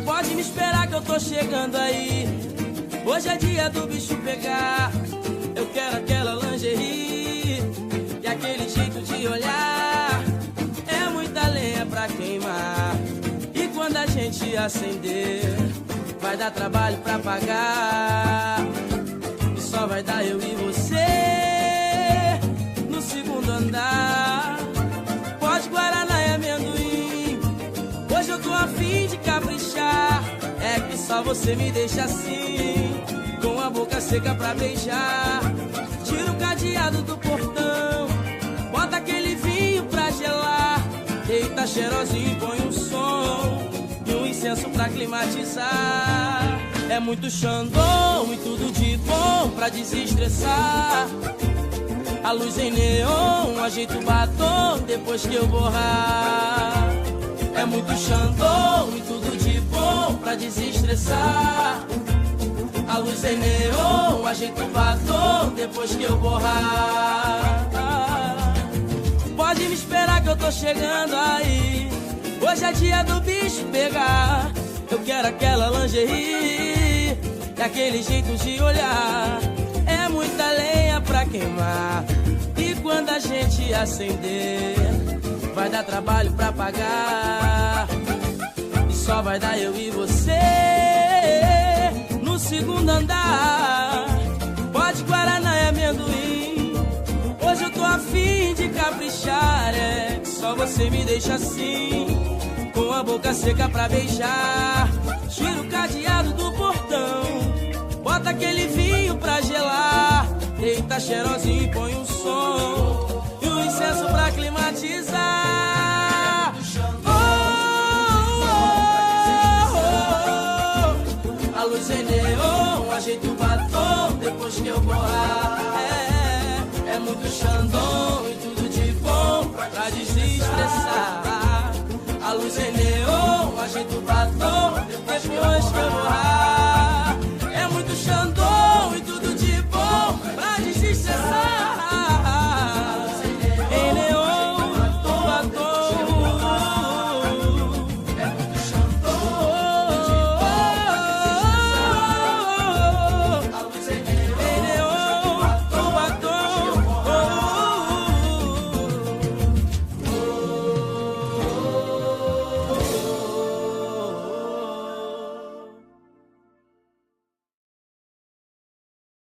Pode me esperar que eu tô chegando aí. Hoje é dia do bicho pegar. Eu quero aquela lingerie e aquele jeito de olhar. É muita lenha pra queimar. E quando a gente acender, vai dar trabalho pra pagar. E só vai dar eu e você no segundo andar. Pode guaraná e amendoim. Hoje eu tô a fim de caprichar. É que só você me deixa assim, com a boca seca pra beijar. Tira o cadeado do portão, bota aquele vinho pra gelar. Deita cheirosinho e põe um som e um incenso pra climatizar. É muito Xandão e tudo de bom pra desestressar. A luz em neon, ajeita o batom depois que eu borrar. É muito Xandão e tudo de bom pra desestressar. A luz em neon, ajeita o batom depois que eu borrar. Pode me esperar que eu tô chegando aí. Hoje é dia do bicho pegar. Eu quero aquela lingerie e aquele jeito de olhar. É muita lenha pra queimar. E quando a gente acender, vai dar trabalho pra pagar. E só vai dar eu e você no segundo andar. Pode guaraná e amendoim. Hoje eu tô a fim de caprichar. É que só você me deixa assim, com a boca seca pra beijar. Tira o cadeado do portão, bota aquele vinho pra gelar. Deita cheirosinho e põe um som e um incenso pra climatizar. Oh, oh, oh. A luz em neon, ajeita o batom depois que eu borrar. É muito Xandão e tudo de bom pra desestressar. A luz em neon, ajeita o batom depois que eu borrar. É muito Xandão